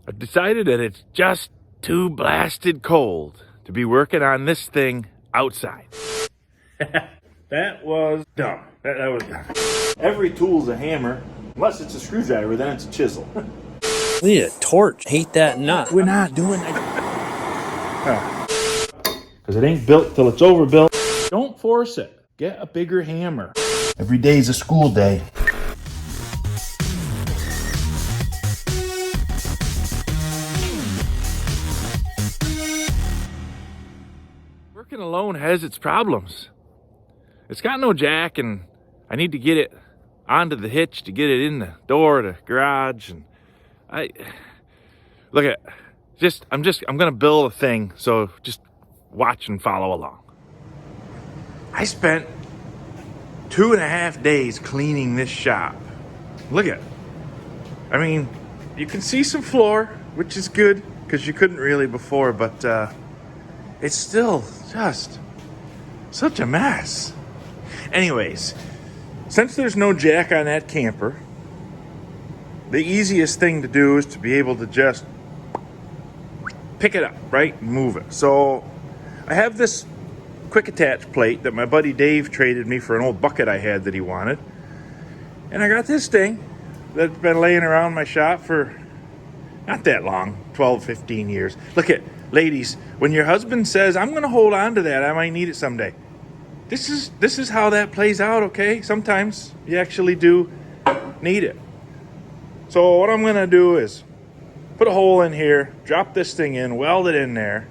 I've decided that it's just too blasted cold to be working on this thing outside. That was dumb. That was dumb. Every tool's a hammer, unless it's a screwdriver, then it's a chisel. We need a torch. Hate that nut. We're not doing that. Because it ain't built till it's overbuilt. Don't force it. Get a bigger hammer. Every day's a school day. Working alone has its problems. It's got no jack, and I need to get it onto the hitch to get it in the door of the garage. And I'm gonna build a thing, so just watch and follow along. I spent 2.5 days cleaning this shop. Look at it. I mean, you can see some floor, which is good, because you couldn't really before, but it's still just such a mess. Anyways, since there's no jack on that camper, the easiest thing to do is to be able to just pick it up, right, and move it. So I have this quick attach plate that my buddy Dave traded me for an old bucket I had that he wanted. And I got this thing that's been laying around my shop for not that long, 12, 15 years. Look at, ladies, when your husband says, I'm going to hold on to that, I might need it someday. This is how that plays out, okay? Sometimes you actually do need it. So what I'm going to do is put a hole in here, drop this thing in, weld it in there,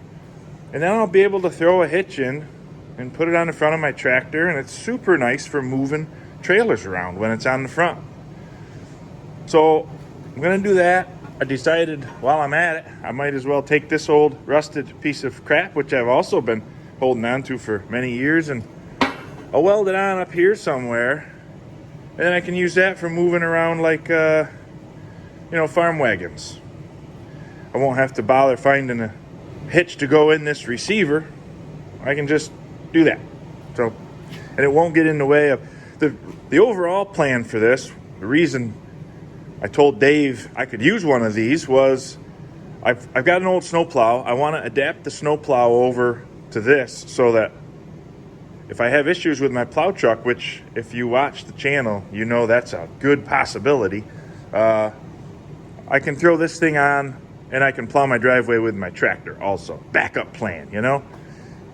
and then I'll be able to throw a hitch in and put it on the front of my tractor, and it's super nice for moving trailers around when it's on the front. So I'm going to do that. I decided while I'm at it, I might as well take this old rusted piece of crap, which I've also been holding on to for many years, and I'll weld it on up here somewhere, and then I can use that for moving around like, farm wagons. I won't have to bother finding a hitch to go in this receiver. I can just do that. So, and it won't get in the way of the overall plan for this. The reason I told Dave I could use one of these was I've got an old snowplow. I want to adapt the snowplow over to this so that if I have issues with my plow truck, which if you watch the channel, you know that's a good possibility, I can throw this thing on and I can plow my driveway with my tractor also. Backup plan, you know?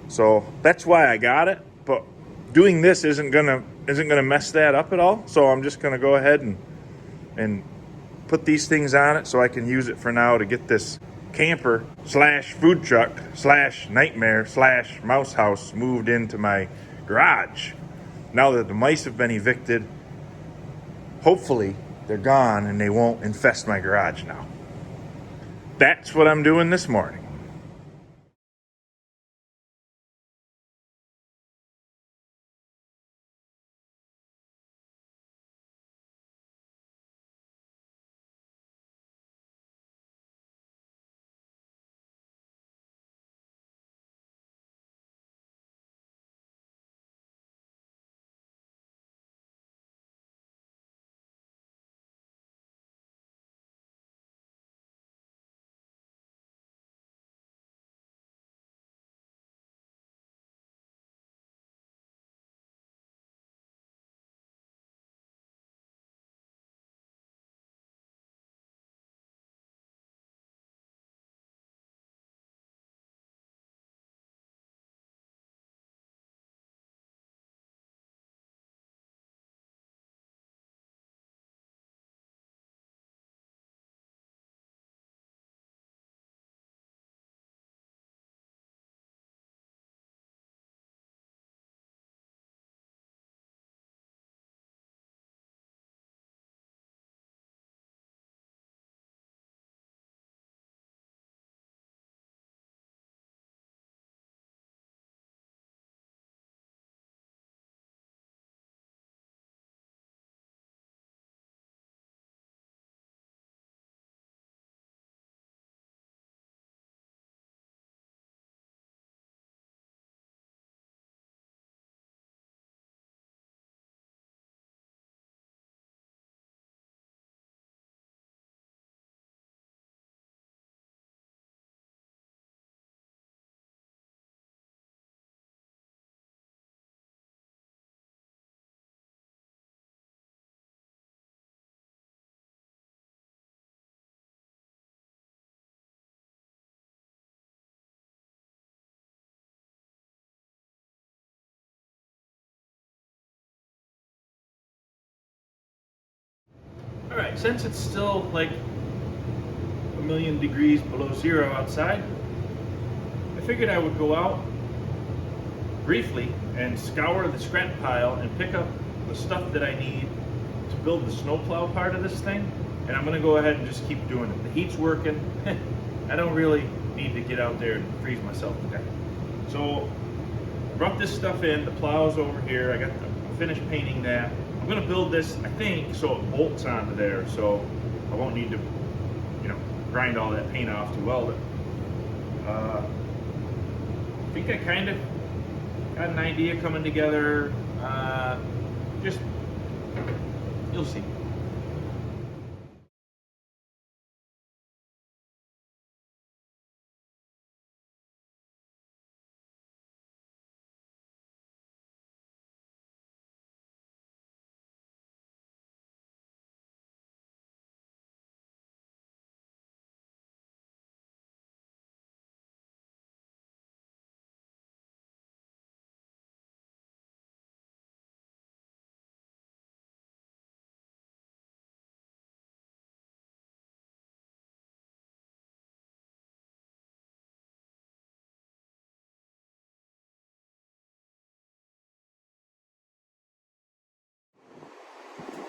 So that's why I got it, but doing this isn't gonna mess that up at all. So I'm just gonna go ahead and put these things on it so I can use it for now to get this camper slash food truck slash nightmare slash mouse house moved into my garage. Now that the mice have been evicted, hopefully they're gone and they won't infest my garage now. That's what I'm doing this morning. All right, since it's still like a million degrees below zero outside, I figured I would go out briefly and scour the scrap pile and pick up the stuff that I need to build the snowplow part of this thing. And I'm gonna go ahead and just keep doing it. The heat's working. I don't really need to get out there and freeze myself to death. So I brought this stuff in. The plow's over here. I finished painting that. I'm gonna build this, I think, so it bolts onto there, so I won't need to, grind all that paint off to weld it. I think I kind of got an idea coming together. Just, you'll see.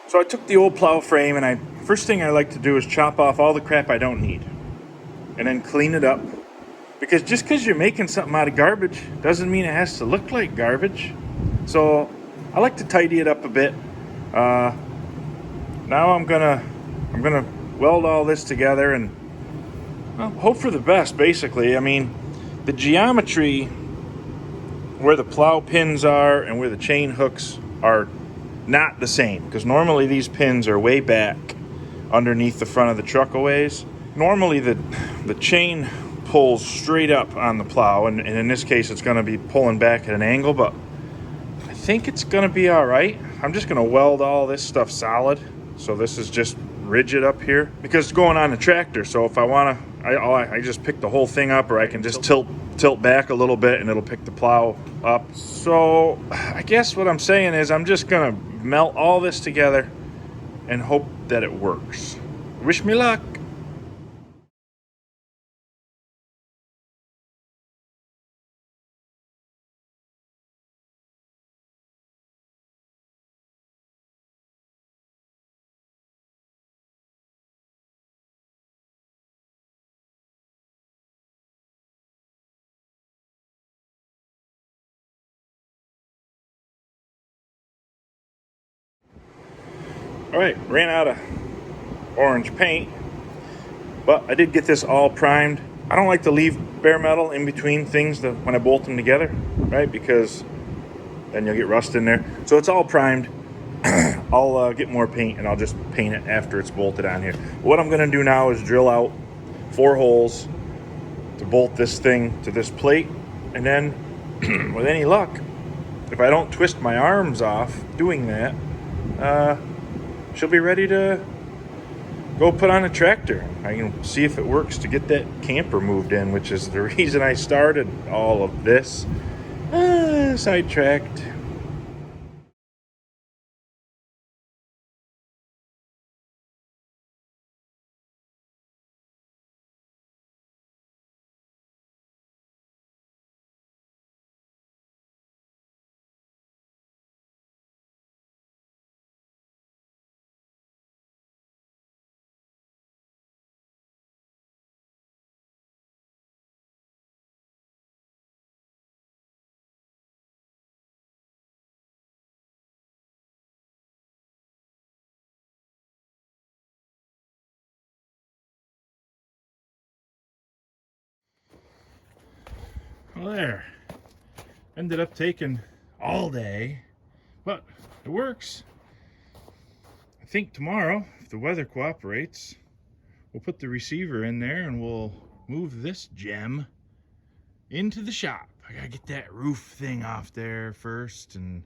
So I took the old plow frame and first thing I like to do is chop off all the crap I don't need and then clean it up. Because just because you're making something out of garbage doesn't mean it has to look like garbage. So I like to tidy it up a bit. Now I'm gonna weld all this together and hope for the best, basically. I mean, the geometry where the plow pins are and where the chain hooks are not the same, because normally these pins are way back underneath the front of the truck a ways. Normally the chain pulls straight up on the plow, and in this case it's going to be pulling back at an angle, but I think it's going to be all right. I'm just going to weld all this stuff solid, so this is just rigid up here, because it's going on the tractor. So if I want to, I just pick the whole thing up, or I can just tilt back a little bit and it'll pick the plow up. So I guess what I'm saying is I'm just gonna melt all this together and hope that it works. Wish me luck. All right, ran out of orange paint, but I did get this all primed. I don't like to leave bare metal in between things when I bolt them together, right? Because then you'll get rust in there. So it's all primed. I'll get more paint and I'll just paint it after it's bolted on here. What I'm gonna do now is drill out 4 holes to bolt this thing to this plate, and then with any luck, if I don't twist my arms off doing that, she'll be ready to go put on a tractor. I can see if it works to get that camper moved in, which is the reason I started all of this. Sidetracked. Well, there. Ended up taking all day, but it works. I think tomorrow, if the weather cooperates, we'll put the receiver in there and we'll move this gem into the shop. I gotta get that roof thing off there first, and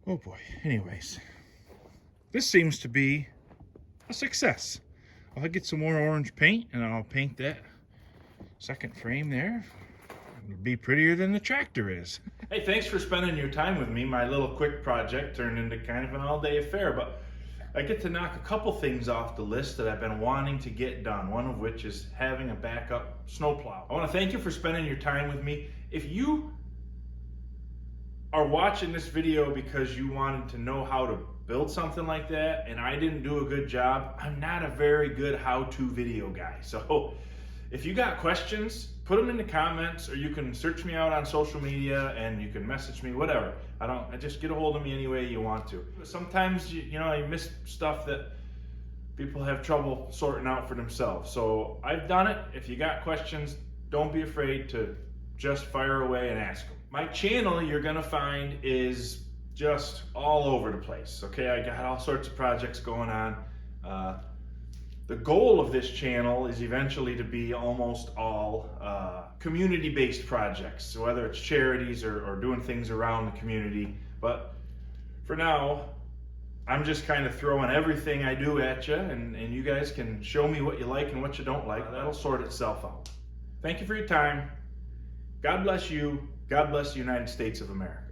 oh boy. Anyways, this seems to be a success. I'll get some more orange paint and I'll paint that second frame there. It'll be prettier than the tractor is. Hey, thanks for spending your time with me. My little quick project turned into kind of an all-day affair, but I get to knock a couple things off the list that I've been wanting to get done, one of which is having a backup snowplow. I want to thank you for spending your time with me. If you are watching this video because you wanted to know how to build something like that and I didn't do a good job, I'm not a very good how-to video guy. So if you got questions, put them in the comments, or you can search me out on social media and you can message me, whatever. I just get a hold of me any way you want to. Sometimes you miss stuff that people have trouble sorting out for themselves. So I've done it. If you got questions, don't be afraid to just fire away and ask them. My channel, you're gonna find, is just all over the place. Okay, I got all sorts of projects going on. The goal of this channel is eventually to be almost all community-based projects, so whether it's charities or doing things around the community. But for now, I'm just kind of throwing everything I do at you, and you guys can show me what you like and what you don't like. That'll sort itself out. Thank you for your time. God bless you. God bless the United States of America.